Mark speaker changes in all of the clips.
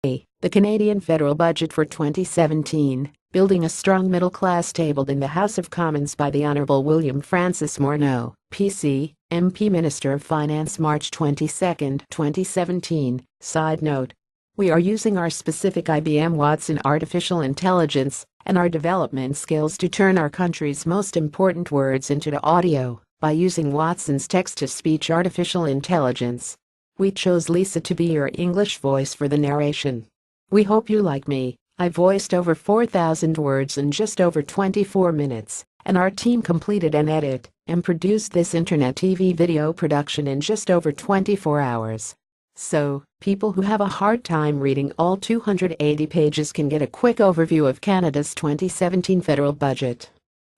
Speaker 1: The Canadian federal budget for 2017, Building a Strong Middle Class, tabled in the House of Commons by the Honourable William Francis Morneau, PC, MP Minister of Finance, March 22, 2017. Side note: we are using our specific IBM Watson artificial intelligence and our development skills to turn our country's most important words into audio by using Watson's text-to-speech artificial intelligence. We chose Lisa to be your English voice for the narration. We hope you like me. I voiced over 4,000 words in just over 24 minutes, and our team completed an edit and produced this internet TV video production in just over 24 hours. So, people who have a hard time reading all 280 pages can get a quick overview of Canada's 2017 federal budget.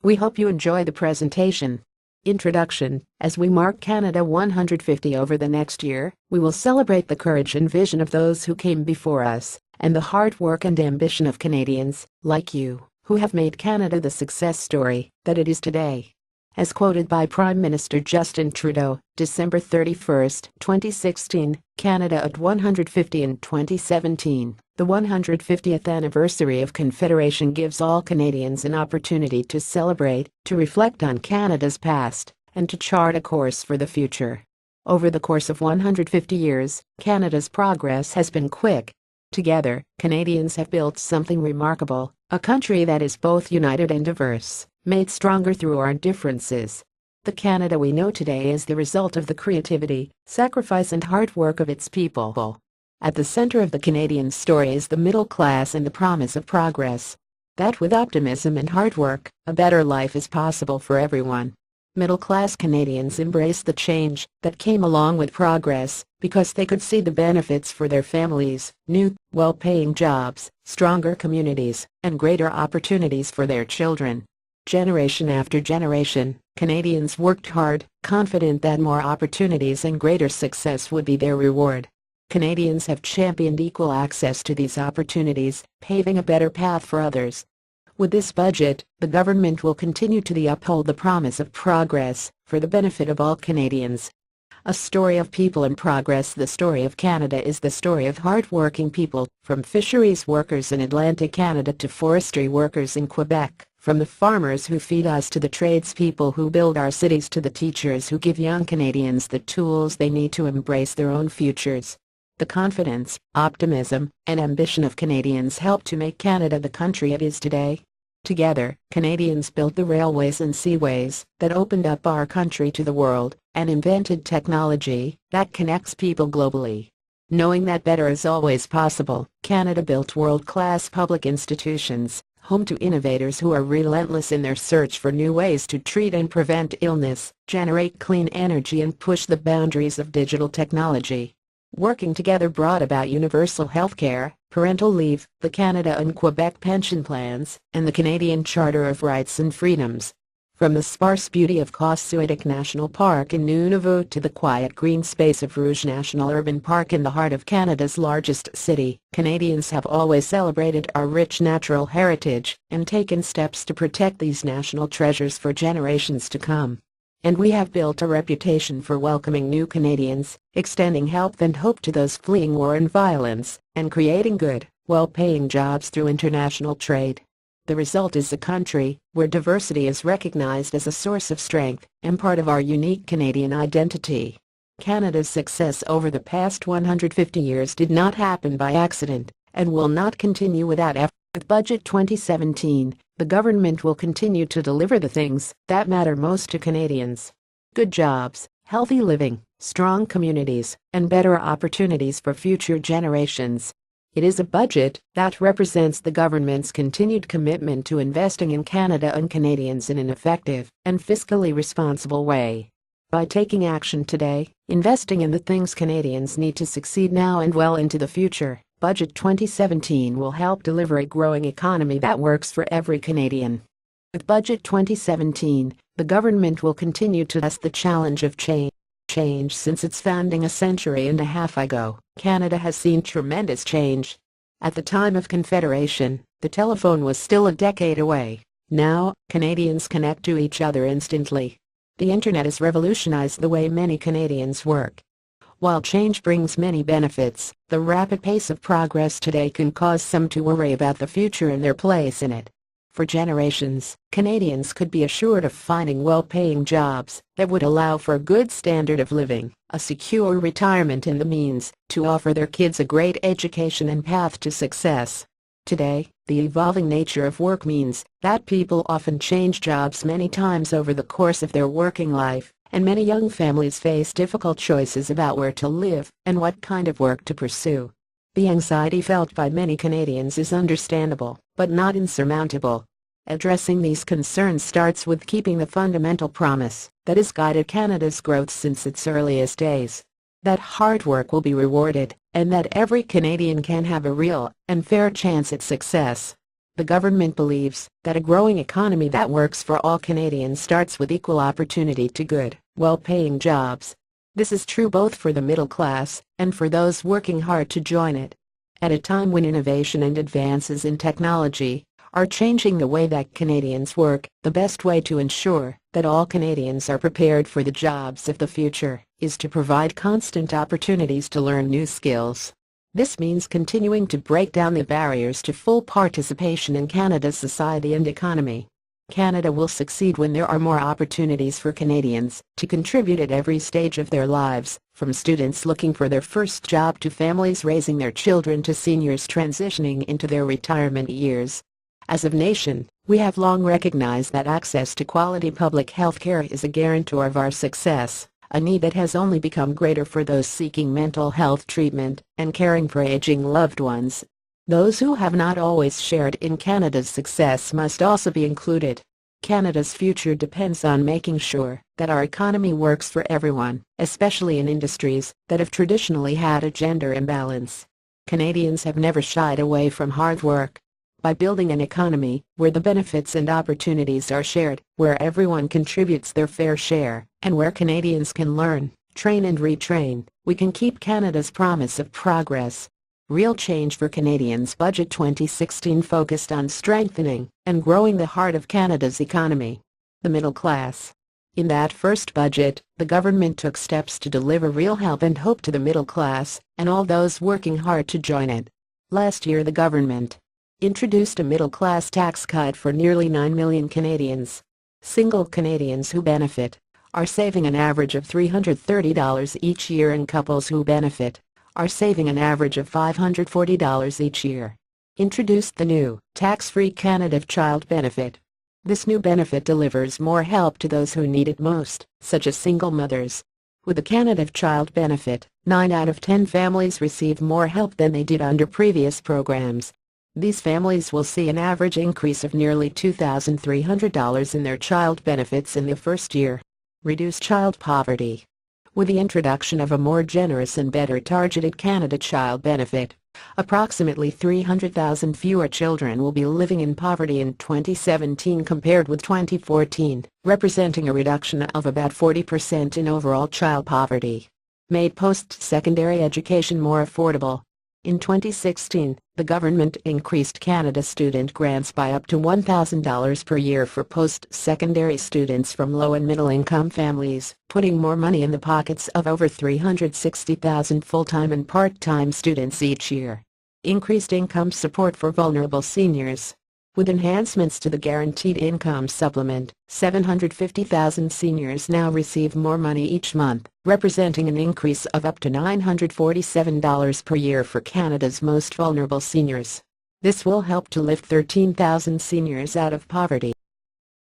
Speaker 1: We hope you enjoy the presentation. Introduction: as we mark Canada 150 over the next year, we will celebrate the courage and vision of those who came before us, and the hard work and ambition of Canadians, like you, who have made Canada the success story that it is today. As quoted by Prime Minister Justin Trudeau, December 31, 2016, Canada at 150 in 2017. The 150th anniversary of Confederation gives all Canadians an opportunity to celebrate, to reflect on Canada's past, and to chart a course for the future. Over the course of 150 years, Canada's progress has been quick. Together, Canadians have built something remarkable, a country that is both united and diverse, made stronger through our differences. The Canada we know today is the result of the creativity, sacrifice and hard work of its people. At the center of the Canadian story is the middle class and the promise of progress. That with optimism and hard work, a better life is possible for everyone. Middle-class Canadians embraced the change that came along with progress because they could see the benefits for their families: new, well-paying jobs, stronger communities, and greater opportunities for their children. Generation after generation, Canadians worked hard, confident that more opportunities and greater success would be their reward. Canadians have championed equal access to these opportunities, paving a better path for others. With this budget, the government will continue to uphold the promise of progress for the benefit of all Canadians. A story of people and progress. The story of Canada is the story of hard-working people, from fisheries workers in Atlantic Canada to forestry workers in Quebec, from the farmers who feed us to the tradespeople who build our cities to the teachers who give young Canadians the tools they need to embrace their own futures. The confidence, optimism, and ambition of Canadians helped to make Canada the country it is today. Together, Canadians built the railways and seaways that opened up our country to the world, and invented technology that connects people globally. Knowing that better is always possible, Canada built world-class public institutions, home to innovators who are relentless in their search for new ways to treat and prevent illness, generate clean energy and push the boundaries of digital technology. Working together brought about universal health care, parental leave, the Canada and Quebec pension plans, and the Canadian Charter of Rights and Freedoms. From the sparse beauty of Cossouidic National Park in Nunavut to the quiet green space of Rouge National Urban Park in the heart of Canada's largest city, Canadians have always celebrated our rich natural heritage and taken steps to protect these national treasures for generations to come. And we have built a reputation for welcoming new Canadians, extending help and hope to those fleeing war and violence, and creating good, well-paying jobs through international trade. The result is a country where diversity is recognized as a source of strength and part of our unique Canadian identity. Canada's success over the past 150 years did not happen by accident, and will not continue without effort. With Budget 2017, the government will continue to deliver the things that matter most to Canadians: good jobs, healthy living, strong communities, and better opportunities for future generations. It is a budget that represents the government's continued commitment to investing in Canada and Canadians in an effective and fiscally responsible way. By taking action today, investing in the things Canadians need to succeed now and well into the future, Budget 2017 will help deliver a growing economy that works for every Canadian. With Budget 2017, the government will continue to address the challenge of change. Since its founding a century and a half ago, Canada has seen tremendous change. At the time of Confederation, the telephone was still a decade away. Now, Canadians connect to each other instantly. The internet has revolutionized the way many Canadians work. While change brings many benefits, the rapid pace of progress today can cause some to worry about the future and their place in it. For generations, Canadians could be assured of finding well-paying jobs that would allow for a good standard of living, a secure retirement and the means to offer their kids a great education and path to success. Today, the evolving nature of work means that people often change jobs many times over the course of their working life, and many young families face difficult choices about where to live and what kind of work to pursue. The anxiety felt by many Canadians is understandable, but not insurmountable. Addressing these concerns starts with keeping the fundamental promise that has guided Canada's growth since its earliest days: that hard work will be rewarded, and that every Canadian can have a real and fair chance at success. The government believes that a growing economy that works for all Canadians starts with equal opportunity to good, well-paying jobs. This is true both for the middle class and for those working hard to join it. At a time when innovation and advances in technology are changing the way that Canadians work, the best way to ensure that all Canadians are prepared for the jobs of the future is to provide constant opportunities to learn new skills. This means continuing to break down the barriers to full participation in Canada's society and economy. Canada will succeed when there are more opportunities for Canadians to contribute at every stage of their lives, from students looking for their first job to families raising their children to seniors transitioning into their retirement years. As a nation, we have long recognized that access to quality public health care is a guarantor of our success, a need that has only become greater for those seeking mental health treatment and caring for aging loved ones. Those who have not always shared in Canada's success must also be included. Canada's future depends on making sure that our economy works for everyone, especially in industries that have traditionally had a gender imbalance. Canadians have never shied away from hard work. By building an economy where the benefits and opportunities are shared, where everyone contributes their fair share, and where Canadians can learn, train and retrain, we can keep Canada's promise of progress. Real Change for Canadians Budget 2016 focused on strengthening and growing the heart of Canada's economy: the middle class. In that first budget, the government took steps to deliver real help and hope to the middle class and all those working hard to join it. Last year the government introduced a middle-class tax cut for nearly 9 million Canadians. Single Canadians who benefit are saving an average of $330 each year, and couples who benefit are saving an average of $540 each year. Introduced the new tax-free Canada Child Benefit. This new benefit delivers more help to those who need it most, such as single mothers. With the Canada Child Benefit, 9 out of 10 families receive more help than they did under previous programs. These families will see an average increase of nearly $2,300 in their child benefits in the first year. Reduce child poverty. With the introduction of a more generous and better targeted Canada Child Benefit, approximately 300,000 fewer children will be living in poverty in 2017 compared with 2014, representing a reduction of about 40% in overall child poverty. Made post-secondary education more affordable. In 2016, the government increased Canada student grants by up to $1,000 per year for post-secondary students from low and middle-income families, putting more money in the pockets of over 360,000 full-time and part-time students each year. Increased income support for vulnerable seniors. With enhancements to the Guaranteed Income Supplement, 750,000 seniors now receive more money each month, representing an increase of up to $947 per year for Canada's most vulnerable seniors. This will help to lift 13,000 seniors out of poverty.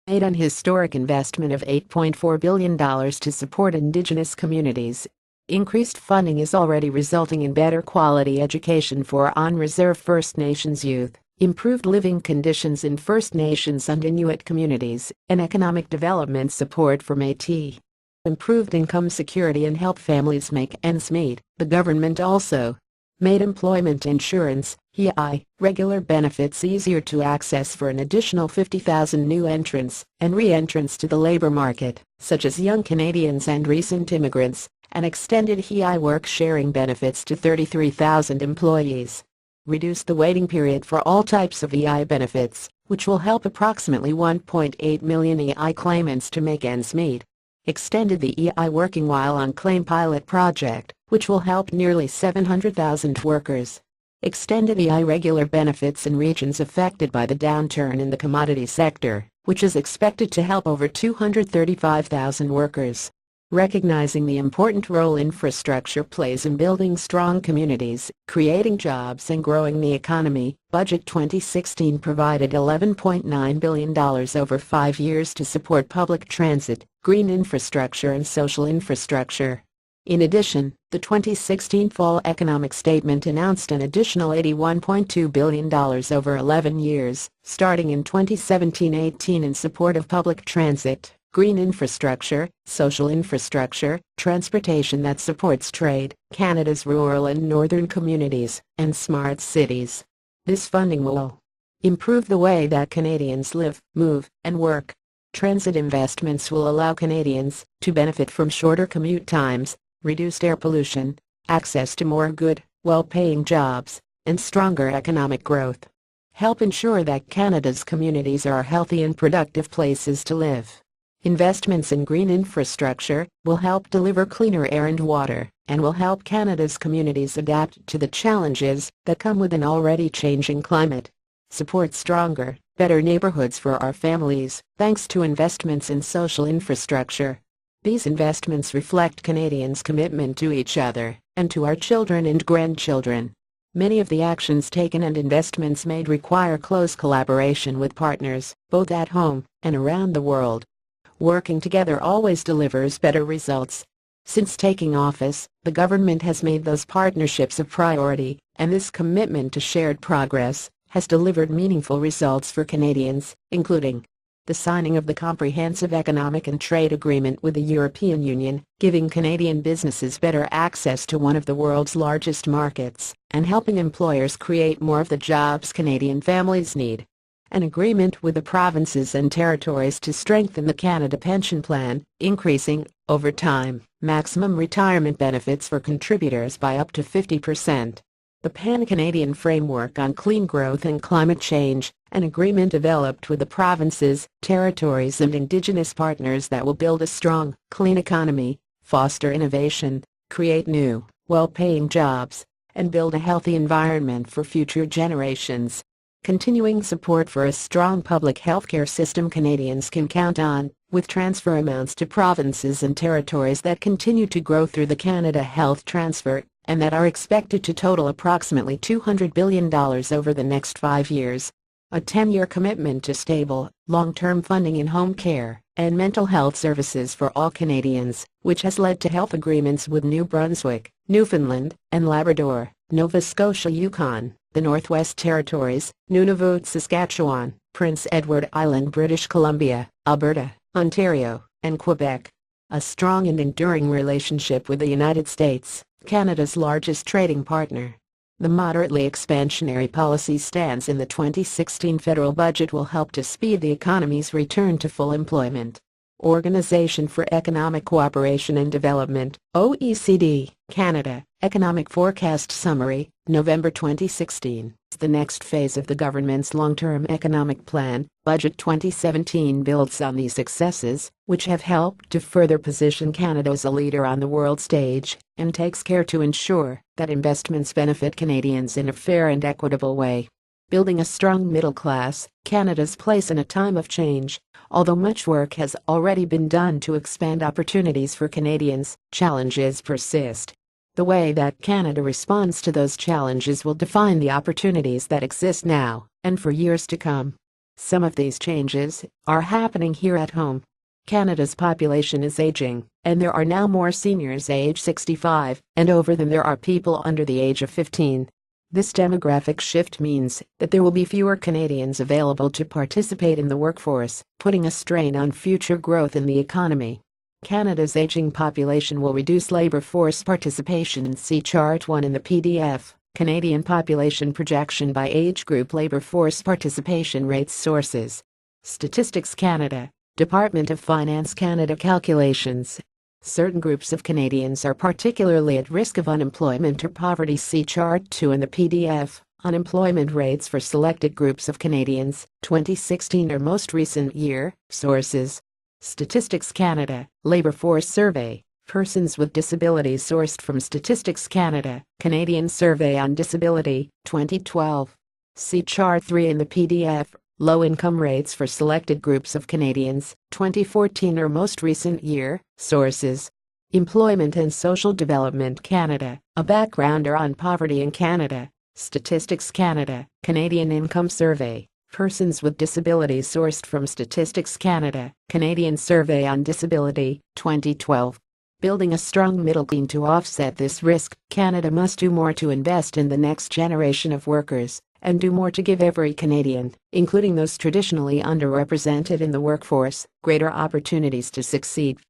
Speaker 1: Made an historic investment of $8.4 billion to support Indigenous communities. Increased funding is already resulting in better quality education for on-reserve First Nations youth, improved living conditions in First Nations and Inuit communities, and economic development support for Métis. Improved income security and help families make ends meet. The government also made employment insurance, EI, regular benefits easier to access for an additional 50,000 new entrants and re-entrants to the labor market, such as young Canadians and recent immigrants, and extended EI work-sharing benefits to 33,000 employees. Reduced the waiting period for all types of EI benefits, which will help approximately 1.8 million EI claimants to make ends meet. Extended the EI Working While on Claim pilot project, which will help nearly 700,000 workers. Extended irregular benefits in regions affected by the downturn in the commodity sector, which is expected to help over 235,000 workers. Recognizing the important role infrastructure plays in building strong communities, creating jobs and growing the economy, Budget 2016 provided $11.9 billion over 5 years to support public transit, green infrastructure and social infrastructure. In addition, the 2016 Fall Economic Statement announced an additional $81.2 billion over 11 years, starting in 2017-18 in support of public transit, green infrastructure, social infrastructure, transportation that supports trade, Canada's rural and northern communities, and smart cities. This funding will improve the way that Canadians live, move, and work. Transit investments will allow Canadians to benefit from shorter commute times, reduced air pollution, access to more good, well-paying jobs, and stronger economic growth. Help ensure that Canada's communities are healthy and productive places to live. Investments in green infrastructure will help deliver cleaner air and water, and will help Canada's communities adapt to the challenges that come with an already changing climate. Support stronger, better neighborhoods for our families, thanks to investments in social infrastructure. These investments reflect Canadians' commitment to each other, and to our children and grandchildren. Many of the actions taken and investments made require close collaboration with partners, both at home and around the world. Working together always delivers better results. Since taking office, the government has made those partnerships a priority, and this commitment to shared progress has delivered meaningful results for Canadians, including the signing of the Comprehensive Economic and Trade Agreement with the European Union, giving Canadian businesses better access to one of the world's largest markets, and helping employers create more of the jobs Canadian families need. An agreement with the provinces and territories to strengthen the Canada Pension Plan, increasing, over time, maximum retirement benefits for contributors by up to 50%. The Pan-Canadian Framework on Clean Growth and Climate Change, an agreement developed with the provinces, territories and Indigenous partners that will build a strong, clean economy, foster innovation, create new, well-paying jobs, and build a healthy environment for future generations. Continuing support for a strong public healthcare system Canadians can count on, with transfer amounts to provinces and territories that continue to grow through the Canada Health Transfer, and that are expected to total approximately $200 billion over the next 5 years. A 10-year commitment to stable, long-term funding in home care and mental health services for all Canadians, which has led to health agreements with New Brunswick, Newfoundland, and Labrador, Nova Scotia, Yukon, the Northwest Territories, Nunavut, Saskatchewan, Prince Edward Island, British Columbia, Alberta, Ontario, and Quebec. A strong and enduring relationship with the United States, Canada's largest trading partner. The moderately expansionary policy stance in the 2016 federal budget will help to speed the economy's return to full employment. Organization for Economic Cooperation and Development, OECD, Canada, Economic Forecast Summary, November 2016. The next phase of the government's long-term economic plan, Budget 2017, builds on these successes, which have helped to further position Canada as a leader on the world stage, and takes care to ensure that investments benefit Canadians in a fair and equitable way. Building a strong middle class, Canada's place in a time of change. Although much work has already been done to expand opportunities for Canadians, challenges persist. The way that Canada responds to those challenges will define the opportunities that exist now and for years to come. Some of these changes are happening here at home. Canada's population is aging, and there are now more seniors age 65 and over than there are people under the age of 15. This demographic shift means that there will be fewer Canadians available to participate in the workforce, putting a strain on future growth in the economy. Canada's aging population will reduce labor force participation. See Chart 1 in the PDF. Canadian population projection by age group, labor force participation rates. Sources: Statistics Canada, Department of Finance Canada. Calculations: certain groups of Canadians are particularly at risk of unemployment or poverty. See Chart 2 in the PDF. Unemployment rates for selected groups of Canadians, 2016 or most recent year. Sources: Statistics Canada, Labour Force Survey, Persons with disabilities sourced from Statistics Canada, Canadian Survey on Disability, 2012. See Chart 3 in the PDF. Low income rates for selected groups of Canadians, 2014 or most recent year. Sources: Employment and Social Development Canada, a backgrounder on poverty in Canada. Statistics Canada, Canadian Income Survey. Persons with disabilities sourced from Statistics Canada, Canadian Survey on Disability, 2012. Building a strong middle class to offset this risk, Canada must do more to invest in the next generation of workers, and do more to give every Canadian, including those traditionally underrepresented in the workforce, greater opportunities to succeed.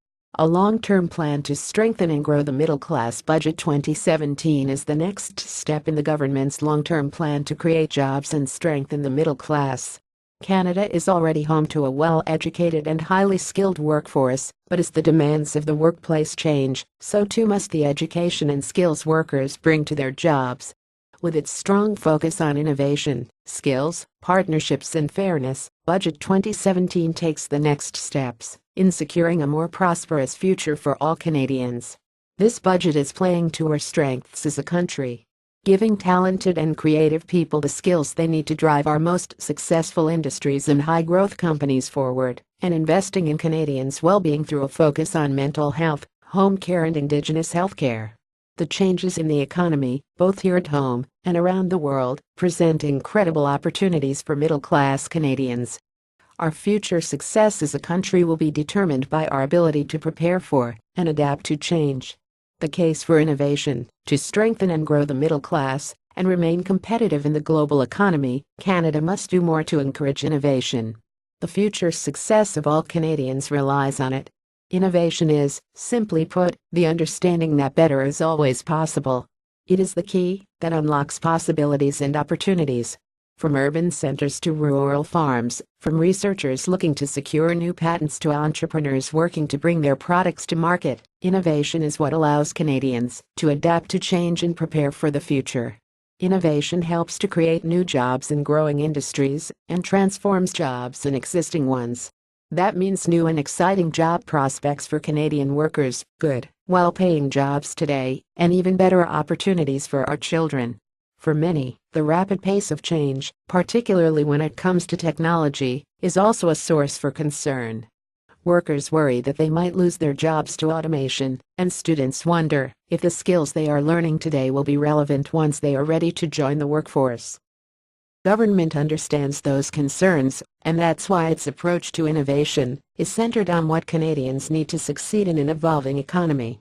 Speaker 1: A long-term plan to strengthen and grow the middle class. Budget 2017 is the next step in the government's long-term plan to create jobs and strengthen the middle class. Canada is already home to a well-educated and highly skilled workforce, but as the demands of the workplace change, so too must the education and skills workers bring to their jobs. With its strong focus on innovation, skills, partnerships and fairness, Budget 2017 takes the next steps in securing a more prosperous future for all Canadians. This budget is playing to our strengths as a country, giving talented and creative people the skills they need to drive our most successful industries and high-growth companies forward, and investing in Canadians' well-being through a focus on mental health, home care and Indigenous health care. The changes in the economy, both here at home and around the world, present incredible opportunities for middle-class Canadians. Our future success as a country will be determined by our ability to prepare for and adapt to change. The case for innovation, to strengthen and grow the middle class and remain competitive in the global economy, Canada must do more to encourage innovation. The future success of all Canadians relies on it. Innovation is, simply put, the understanding that better is always possible. It is the key that unlocks possibilities and opportunities. From urban centers to rural farms, from researchers looking to secure new patents to entrepreneurs working to bring their products to market, innovation is what allows Canadians to adapt to change and prepare for the future. Innovation helps to create new jobs in growing industries and transforms jobs in existing ones. That means new and exciting job prospects for Canadian workers, good, well-paying jobs today, and even better opportunities for our children. For many, the rapid pace of change, particularly when it comes to technology, is also a source for concern. Workers worry that they might lose their jobs to automation, and students wonder if the skills they are learning today will be relevant once they are ready to join the workforce. Government understands those concerns, and that's why its approach to innovation is centered on what Canadians need to succeed in an evolving economy.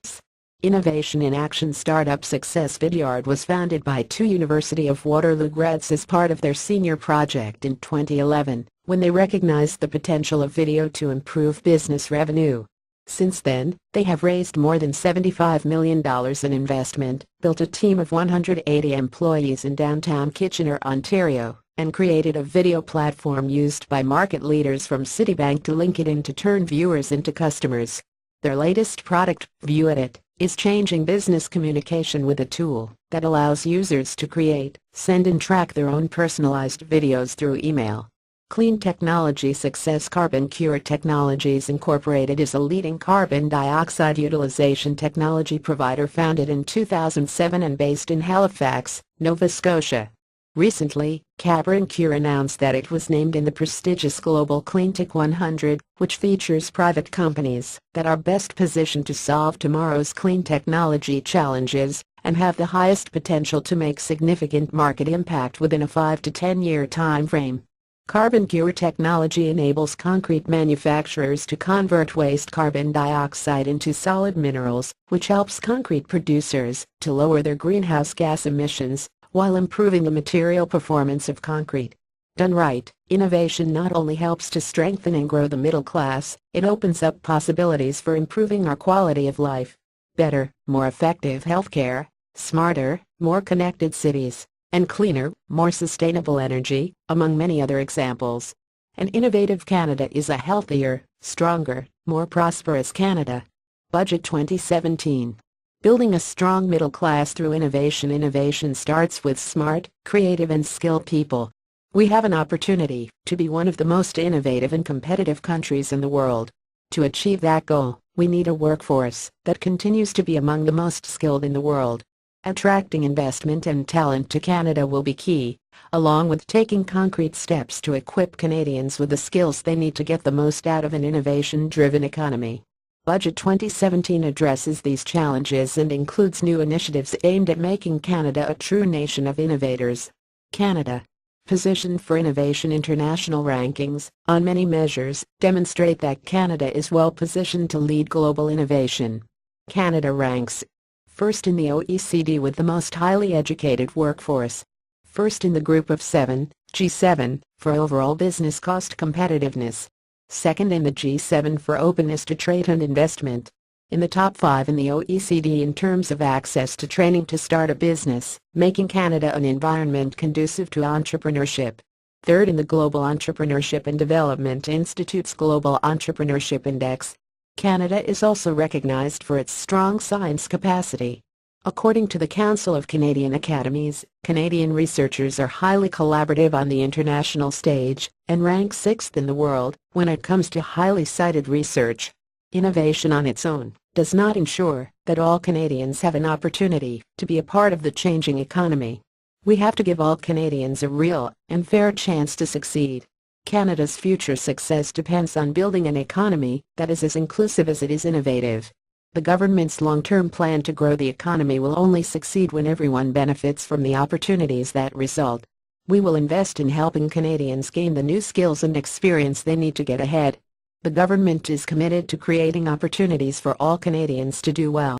Speaker 1: Innovation in Action startup Success Vidyard was founded by two University of Waterloo grads as part of their senior project in 2011, when they recognized the potential of video to improve business revenue. Since then, they have raised more than $75 million in investment, built a team of 180 employees in downtown Kitchener, Ontario, and created a video platform used by market leaders from Citibank to LinkedIn to turn viewers into customers. Their latest product, View It, is changing business communication with a tool that allows users to create, send and track their own personalized videos through email. Clean Technology Success Carbon Cure Technologies Incorporated is a leading carbon dioxide utilization technology provider founded in 2007 and based in Halifax, Nova Scotia. Recently, Carbon Cure announced that it was named in the prestigious Global Cleantech 100, which features private companies that are best positioned to solve tomorrow's clean technology challenges and have the highest potential to make significant market impact within a 5 to 10 year time frame. Carbon Cure technology enables concrete manufacturers to convert waste carbon dioxide into solid minerals, which helps concrete producers to lower their greenhouse gas emissions while improving the material performance of concrete. Done right, innovation not only helps to strengthen and grow the middle class, it opens up possibilities for improving our quality of life. Better, more effective healthcare, smarter, more connected cities, and cleaner, more sustainable energy, among many other examples. An innovative Canada is a healthier, stronger, more prosperous Canada. Budget 2017. Building a strong middle class through innovation. Innovation starts with smart, creative and skilled people. We have an opportunity to be one of the most innovative and competitive countries in the world. To achieve that goal, We need a workforce that continues to be among the most skilled in the world. Attracting investment and talent to Canada will be key, along with taking concrete steps to equip Canadians with the skills they need to get the most out of an innovation-driven economy. Budget 2017 addresses these challenges and includes new initiatives aimed at making Canada a true nation of innovators. Canada, positioned for innovation. International rankings, on many measures, demonstrate that Canada is well positioned to lead global innovation. Canada ranks first in the OECD with the most highly educated workforce, first in the Group of Seven, G7, for overall business cost competitiveness, second in the G7 for openness to trade and investment, in the top 5 in the OECD in terms of access to training to start a business, making Canada an environment conducive to entrepreneurship, third in the Global Entrepreneurship and Development Institute's Global Entrepreneurship Index. Canada is also recognized for its strong science capacity. According to the Council of Canadian Academies, Canadian researchers are highly collaborative on the international stage and rank 6th in the world when it comes to highly cited research. Innovation on its own does not ensure that all Canadians have an opportunity to be a part of the changing economy. We have to give all Canadians a real and fair chance to succeed. Canada's future success depends on building an economy that is as inclusive as it is innovative. The government's long-term plan to grow the economy will only succeed when everyone benefits from the opportunities that result. We will invest in helping Canadians gain the new skills and experience they need to get ahead. The government is committed to creating opportunities for all Canadians to do well.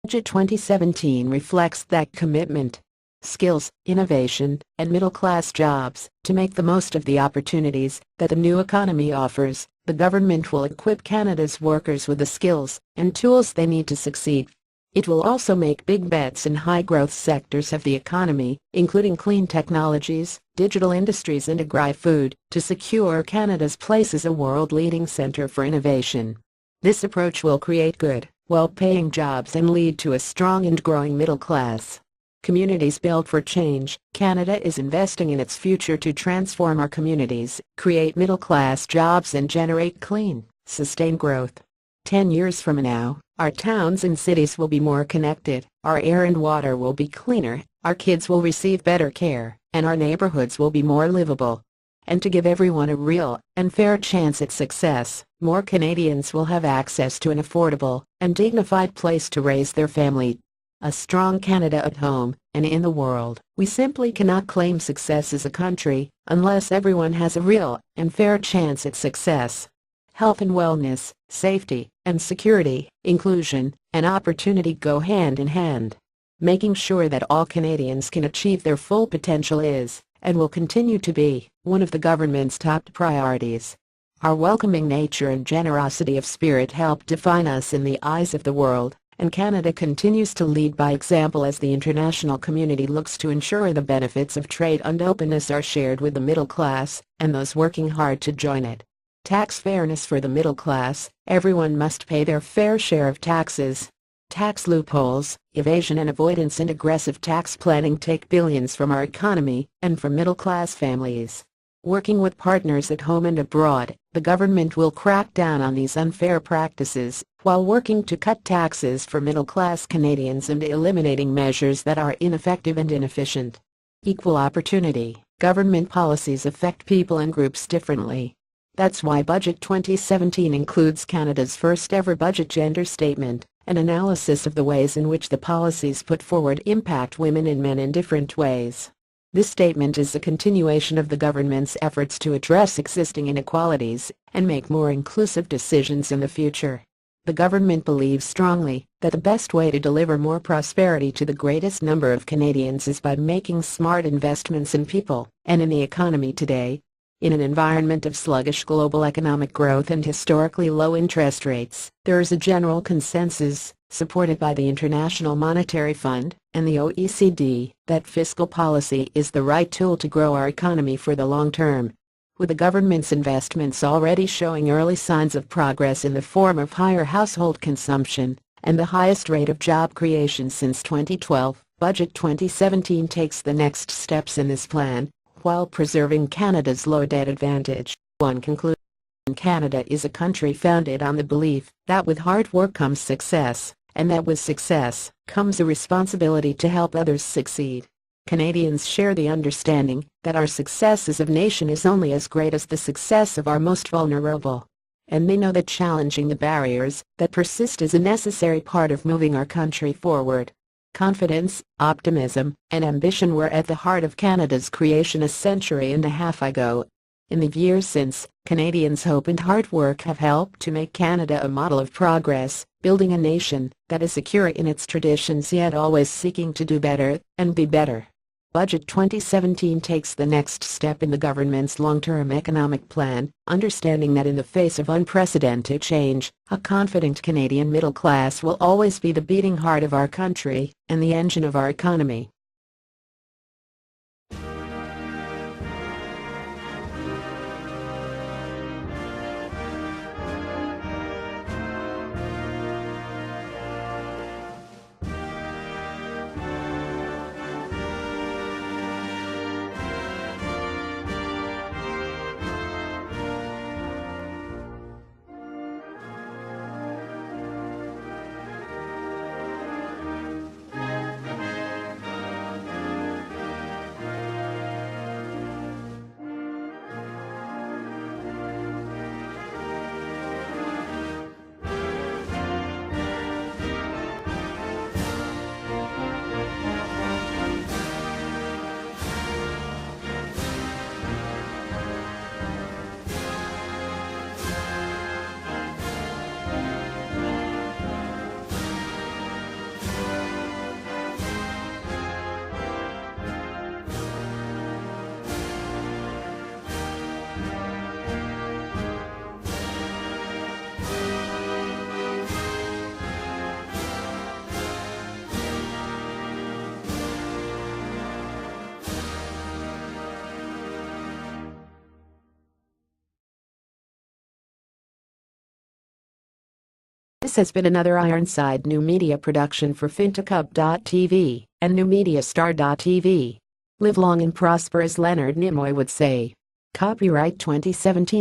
Speaker 1: Budget 2017 reflects that commitment. Skills, innovation, and middle-class jobs. To make the most of the opportunities that the new economy offers, the government will equip Canada's workers with the skills and tools they need to succeed. It will also make big bets in high-growth sectors of the economy, including clean technologies, digital industries and agri-food, to secure Canada's place as a world-leading centre for innovation. This approach will create good, well-paying jobs and lead to a strong and growing middle class. Communities built for change. Canada is investing in its future to transform our communities, create middle-class jobs and generate clean, sustained growth. 10 years from now, our towns and cities will be more connected, our air and water will be cleaner, our kids will receive better care, and our neighborhoods will be more livable. And to give everyone a real and fair chance at success, more Canadians will have access to an affordable and dignified place to raise their family. A strong Canada at home and in the world. We simply cannot claim success as a country unless everyone has a real and fair chance at success. Health and wellness, safety and security, inclusion and opportunity go hand in hand. Making sure that all Canadians can achieve their full potential is, and will continue to be, one of the government's top priorities. Our welcoming nature and generosity of spirit help define us in the eyes of the world. And Canada continues to lead by example as the international community looks to ensure the benefits of trade and openness are shared with the middle class and those working hard to join it. Tax fairness for the middle class. Everyone must pay their fair share of taxes. Tax loopholes, evasion and avoidance and aggressive tax planning take billions from our economy and from middle-class families. Working with partners at home and abroad, the government will crack down on these unfair practices, while working to cut taxes for middle-class Canadians and eliminating measures that are ineffective and inefficient. Equal opportunity. Government policies affect people and groups differently. That's why Budget 2017 includes Canada's first-ever budget gender statement, an analysis of the ways in which the policies put forward impact women and men in different ways. This statement is a continuation of the government's efforts to address existing inequalities and make more inclusive decisions in the future. The government believes strongly that the best way to deliver more prosperity to the greatest number of Canadians is by making smart investments in people and in the economy today. In an environment of sluggish global economic growth and historically low interest rates, there is a general consensus, supported by the International Monetary Fund and the OECD, that fiscal policy is the right tool to grow our economy for the long term. With the government's investments already showing early signs of progress in the form of higher household consumption and the highest rate of job creation since 2012, Budget 2017 takes the next steps in this plan, while preserving Canada's low debt advantage. One concludes. Canada is a country founded on the belief that with hard work comes success, and that with success comes a responsibility to help others succeed. Canadians share the understanding that our success as a nation is only as great as the success of our most vulnerable. And they know that challenging the barriers that persist is a necessary part of moving our country forward. Confidence, optimism, and ambition were at the heart of Canada's creation a century and a half ago. In the years since, Canadians' hope and hard work have helped to make Canada a model of progress, building a nation that is secure in its traditions yet always seeking to do better and be better. Budget 2017 takes the next step in the government's long-term economic plan, understanding that in the face of unprecedented change, a confident Canadian middle class will always be the beating heart of our country and the engine of our economy. This has been another Ironside New Media production for Fintechhub.tv and NewMediaStar.tv. Live long and prosper, as Leonard Nimoy would say. Copyright 2017.